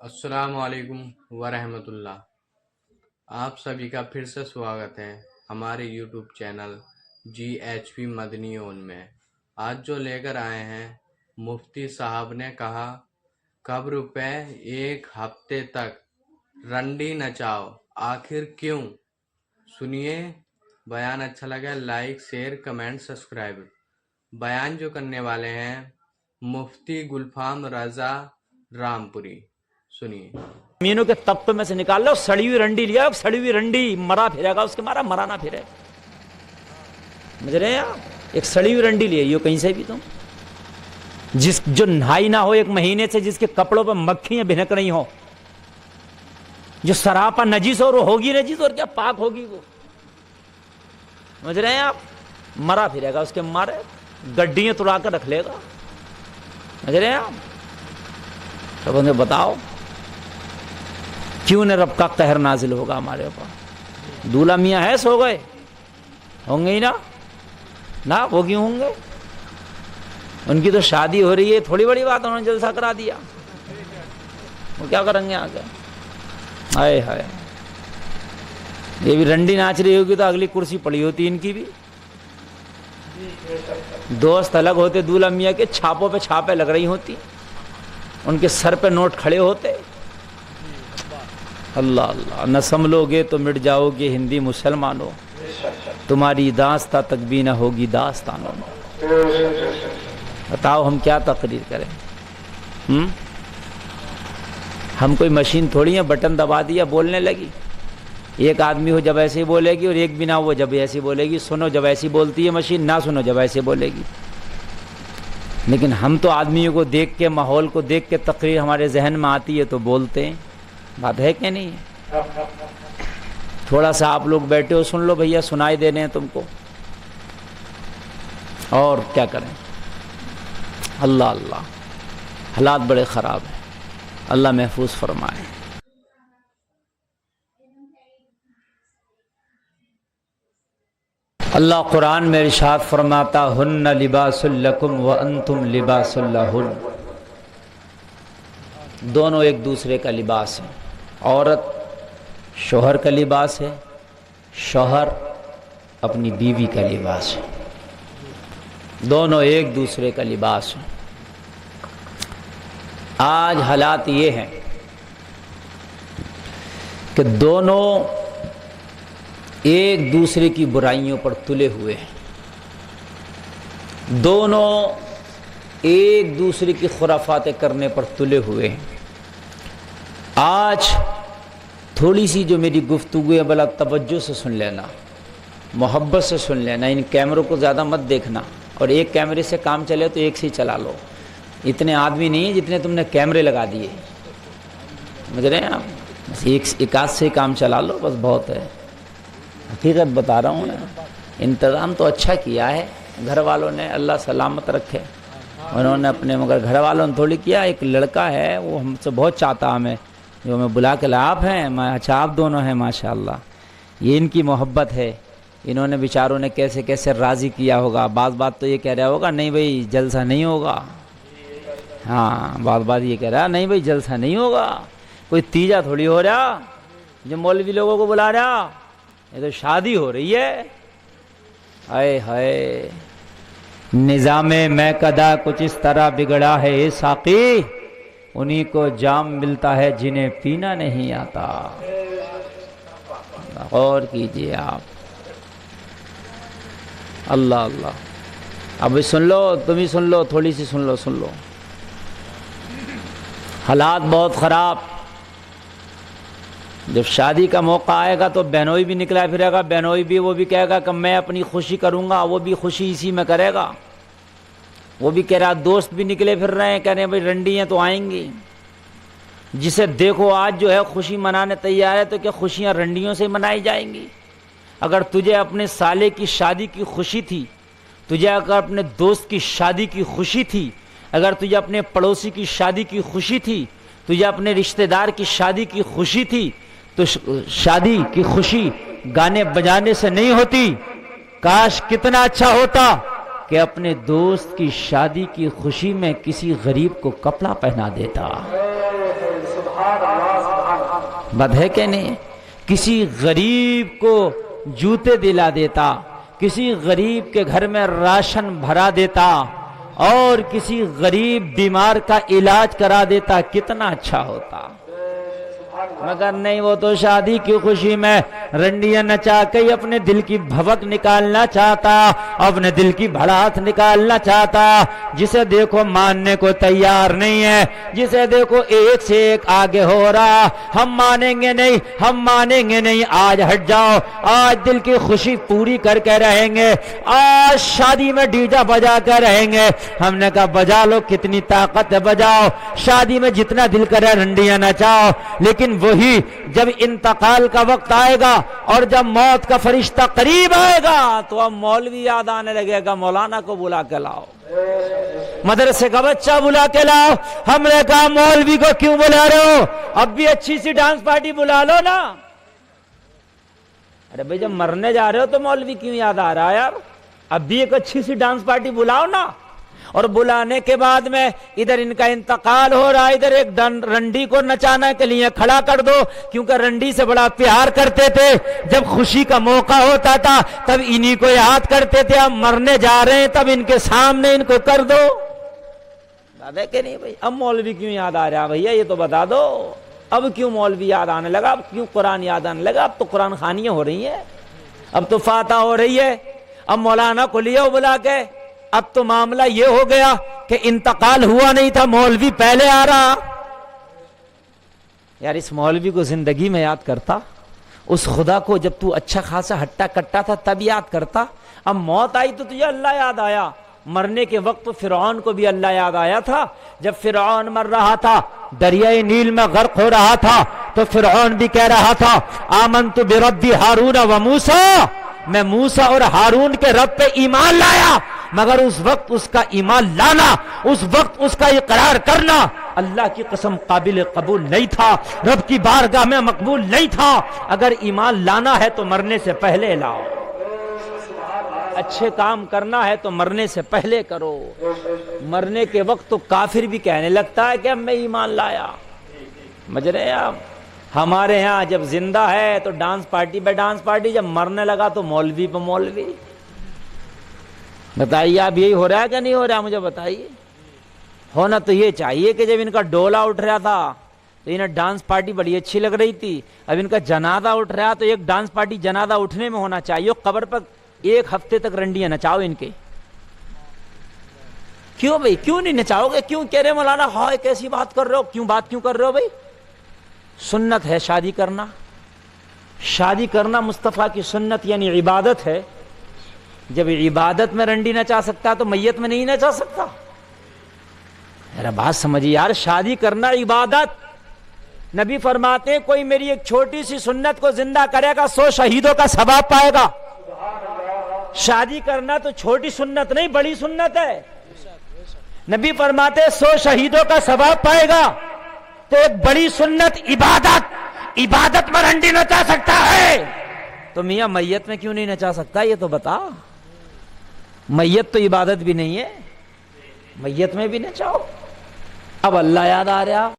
السلام علیکم ورحمۃ اللہ۔ آپ سبھی کا پھر سے سواگت ہے ہمارے یوٹیوب چینل GHP مدنی اون میں۔ آج جو لے کر آئے ہیں، مفتی صاحب نے کہا قبر پہ ایک ہفتے تک رنڈی نچاؤ، آخر کیوں؟ سنیے، بیان اچھا لگا لائک شیئر کمنٹ سبسکرائب۔ بیان جو کرنے والے ہیں مفتی گلفام رضا رامپوری، سنیے۔ زمینوں کے تختوں میں سے نکال لو، سڑی ہوئی رنڈی لیا، سڑی ہوئی رنڈی مرا پھرے گا، اس کے مارا مرا نہ پھرے، سمجھ رہے ہیں آپ؟ ایک سڑی ہوئی رنڈی لے آئیو کہیں سے بھی، تم جو نہائی نہ ہو ایک مہینے سے، جس کے کپڑوں پہ مکھیاں بھنک رہی ہوں، جو سراپا نجیس اور ہوگی نجیس، اور کیا پاک ہوگی وہ، سمجھ رہے ہیں آپ؟ مرا پھرے گا، اس کے مارے گڈیاں توڑا کر رکھ لے گا، سمجھ رہے ہیں آپ؟ تو انہیں بتاؤ کیوں نہ رب کا قہر نازل ہوگا ہمارے اوپر؟ دولہا میاں ہے سو گئے ہوں گے ہی نا وہ کیوں ہوں گے؟ ان کی تو شادی ہو رہی ہے، تھوڑی بڑی بات، انہوں نے جلسہ کرا دیا، وہ کیا کریں گے آگے؟ ہائے ہائے، یہ بھی رنڈی ناچ رہی ہوگی تو اگلی کرسی پڑی ہوتی ان کی بھی، دوست الگ ہوتے دولہا میاں کے، چھاپوں پہ چھاپے لگ رہی ہوتی، ان کے سر پہ نوٹ کھڑے ہوتے۔ اللہ اللہ، نہ سنبھلو گے تو مٹ جاؤ گے ہندی مسلمانوں، تمہاری داستہ تک بھی نہ ہوگی داستانوں میں۔ بتاؤ ہم کیا تقریر کریں؟ ہم کوئی مشین تھوڑی ہیں، بٹن دبا دیا بولنے لگی، ایک آدمی ہو جب ایسے ہی بولے گی، اور ایک بھی نہ ہو جب ایسے بولے گی، سنو جب ایسی بولتی ہے مشین، نہ سنو جب ایسے بولے گی۔ لیکن ہم تو آدمیوں کو دیکھ کے، ماحول کو دیکھ کے تقریر ہمارے ذہن میں آتی ہے تو بولتے ہیں، بات ہے کہ نہیں ہے؟ تھوڑا سا آپ لوگ بیٹھے ہو سن لو بھیا، سنائی دے رہے ہیں تم کو، اور کیا کریں؟ اللہ اللہ، حالات بڑے خراب ہیں، اللہ محفوظ فرمائے۔ اللہ قرآن میں ارشاد فرماتا، ہن لباس لکم وانتم لباس لہن، دونوں ایک دوسرے کا لباس ہے، عورت شوہر کا لباس ہے، شوہر اپنی بیوی کا لباس ہے، دونوں ایک دوسرے کا لباس ہے۔ آج حالات یہ ہیں کہ دونوں ایک دوسرے کی برائیوں پر تلے ہوئے ہیں، دونوں ایک دوسرے کی خرافاتیں کرنے پر تلے ہوئے ہیں۔ آج تھوڑی سی جو میری گفتگو ہے بلا توجہ سے سن لینا، محبت سے سن لینا، ان کیمروں کو زیادہ مت دیکھنا، اور ایک کیمرے سے کام چلے تو ایک سے ہی چلا لو، اتنے آدمی نہیں ہیں جتنے تم نے کیمرے لگا دیے، سمجھ رہے ہیں آپ؟ بس ایک آدھ سے ہی کام چلا لو، بس بہت ہے، حقیقت بتا رہا ہوں نا۔ انتظام تو اچھا کیا ہے گھر والوں نے، اللہ سلامت رکھے، انہوں نے اپنے، مگر گھر والوں نے تھوڑی کیا۔ ایک لڑکا ہے وہ ہم سے بہت چاہتا، ہمیں جو میں بلا کے لایا، آپ ہیں؟ میں اچھا آپ دونوں ہیں، ماشاءاللہ، یہ ان کی محبت ہے، انہوں نے بیچاروں نے کیسے کیسے راضی کیا ہوگا۔ بات تو یہ کہہ رہا ہوگا نہیں بھائی جلسہ نہیں ہوگا، ہاں بات یہ کہہ رہا نہیں بھائی جلسہ نہیں ہوگا، کوئی تیجا تھوڑی ہو رہا جو مولوی لوگوں کو بلا رہا، یہ تو شادی ہو رہی ہے۔ ہائے ہائے، نظام میں قدا کچھ اس طرح بگڑا ہے اے ساقی، انہی کو جام ملتا ہے جنہیں پینا نہیں آتا۔ غور کیجئے آپ، اللہ اللہ۔ اب سن لو، تم ہی سن لو، تھوڑی سی سن لو، حالات بہت خراب۔ جب شادی کا موقع آئے گا تو بہنوئی بھی نکلا پھرے گا، بہنوئی بھی وہ بھی کہے گا کہ میں اپنی خوشی کروں گا، وہ بھی خوشی اسی میں کرے گا، وہ بھی کہہ رہا، دوست بھی نکلے پھر رہے ہیں، کہہ رہے ہیں بھائی رنڈیاں تو آئیں گی، جسے دیکھو آج جو ہے خوشی منانے تیار ہے، تو کیا خوشیاں رنڈیوں سے منائی جائیں گی؟ اگر تجھے اپنے سالے کی شادی کی خوشی تھی، تجھے اگر اپنے دوست کی شادی کی خوشی تھی، اگر تجھے اپنے پڑوسی کی شادی کی خوشی تھی، تجھے اپنے رشتہ دار کی شادی کی خوشی تھی، تو شادی کی خوشی گانے بجانے سے نہیں ہوتی۔ کاش کتنا اچھا ہوتا کہ اپنے دوست کی شادی کی خوشی میں کسی غریب کو کپڑا پہنا دیتا، بات ہے کہ نہیں؟ کسی غریب کو جوتے دلا دیتا، کسی غریب کے گھر میں راشن بھرا دیتا اور کسی غریب بیمار کا علاج کرا دیتا، کتنا اچھا ہوتا۔ مگر نہیں، وہ تو شادی کی خوشی میں رنڈیاں نچا کے اپنے دل کی بھوک نکالنا چاہتا، اپنے دل کی بھڑاس نکالنا چاہتا۔ جسے دیکھو ماننے کو تیار نہیں ہے، جسے دیکھو ایک سے ایک آگے ہو رہا، ہم مانیں گے نہیں، ہم مانیں گے نہیں، آج ہٹ جاؤ، آج دل کی خوشی پوری کر کے رہیں گے، آج شادی میں ڈیجا بجا کے رہیں گے۔ ہم نے کہا بجا لو، کتنی طاقت ہے بجاؤ، شادی میں جتنا دل کرے رنڈیاں نچاؤ، لیکن وہی جب انتقال کا وقت آئے گا اور جب موت کا فرشتہ قریب آئے گا تو اب مولوی یاد آنے لگے گا، مولانا کو بلا کے لاؤ، مدرسے کا بچہ بلا کے لاؤ۔ ہم نے کہا مولوی کو کیوں بلا رہے ہو، اب بھی اچھی سی ڈانس پارٹی بلا لو نا۔ ارے بھائی جب مرنے جا رہے ہو تو مولوی کیوں یاد آ رہا ہے یار، اب بھی ایک اچھی سی ڈانس پارٹی بلاؤ نا۔ اور بلانے کے بعد میں ادھر ان کا انتقال ہو رہا ہے، ادھر ایک رنڈی کو نچانے کے لیے کھڑا کر دو، کیونکہ رنڈی سے بڑا پیار کرتے تھے، جب خوشی کا موقع ہوتا تھا تب انہی کو یاد کرتے تھے، اب مرنے جا رہے ہیں تب ان کے سامنے ان کو کر دو۔ دادا کہ نہیں بھائی، اب مولوی کیوں یاد آ رہا بھیا یہ تو بتا دو، اب کیوں مولوی یاد آنے لگا، اب کیوں قرآن یاد آنے لگا؟ اب تو قرآن خوانیاں ہو رہی ہیں، اب تو فاتحہ ہو رہی ہے، اب مولانا کو لیا بلا کے، اب تو معاملہ یہ ہو گیا کہ انتقال ہوا نہیں تھا، مولوی پہلے آ رہا۔ یار اس مولوی کو زندگی میں یاد کرتا، اس خدا کو جب تو اچھا خاصا ہٹا کٹا تھا تب یاد کرتا، اب موت آئی تو تجھے اللہ یاد آیا۔ مرنے کے وقت تو فرعون کو بھی اللہ یاد آیا تھا، جب فرعون مر رہا تھا، دریائے نیل میں غرق ہو رہا تھا، تو فرعون بھی کہہ رہا تھا آمنت برب ہارون و موسیٰ، میں موسیٰ اور ہارون کے رب پہ ایمان لایا، مگر اس وقت اس کا ایمان لانا، اس وقت اس کا اقرار کرنا اللہ کی قسم قابل قبول نہیں تھا، رب کی بارگاہ میں مقبول نہیں تھا۔ اگر ایمان لانا ہے تو مرنے سے پہلے لاؤ، اچھے کام کرنا ہے تو مرنے سے پہلے کرو۔ مرنے کے وقت تو کافر بھی کہنے لگتا ہے کہ اب میں ایمان لایا۔ سمجھ رہے ہیں آپ؟ ہمارے ہاں جب زندہ ہے تو ڈانس پارٹی پہ ڈانس پارٹی، جب مرنے لگا تو مولوی پہ مولوی۔ بتائیے آپ یہی ہو رہا ہے کہ نہیں ہو رہا؟ مجھے بتائیے۔ ہونا تو یہ چاہیے کہ جب ان کا ڈولا اٹھ رہا تھا تو انہیں ڈانس پارٹی بڑی اچھی لگ رہی تھی، اب ان کا جنازہ اٹھ رہا تو ایک ڈانس پارٹی جنازہ اٹھنے میں ہونا چاہیے، قبر پر ایک ہفتے تک رنڈیاں نچاؤ ان کے۔ کیوں بھائی، کیوں نہیں نچاؤ گے؟ کیوں کہہ رہے مولانا ہائے کیسی بات کر رہے ہو، کیوں بات کیوں کر رہے ہو بھائی؟ سنت ہے شادی کرنا، شادی کرنا مصطفیٰ کی سنت یعنی عبادت ہے۔ جب عبادت میں رنڈی نچا سکتا تو میت میں نہیں نچا سکتا؟ میرا بات سمجھیے یار، شادی کرنا عبادت۔ نبی فرماتے ہیں کوئی میری ایک چھوٹی سی سنت کو زندہ کرے گا 100 شہیدوں کا ثواب پائے گا۔ شادی کرنا تو چھوٹی سنت نہیں، بڑی سنت ہے۔ نبی فرماتے 100 شہیدوں کا ثواب پائے گا، تو ایک بڑی سنت عبادت میں رنڈی نچا سکتا ہے، تو میاں میت میں کیوں نہیں نچا سکتا؟ یہ تو بتا۔ میت تو عبادت بھی نہیں ہے، میت میں بھی نچاؤ۔ اب اللہ یاد آ رہا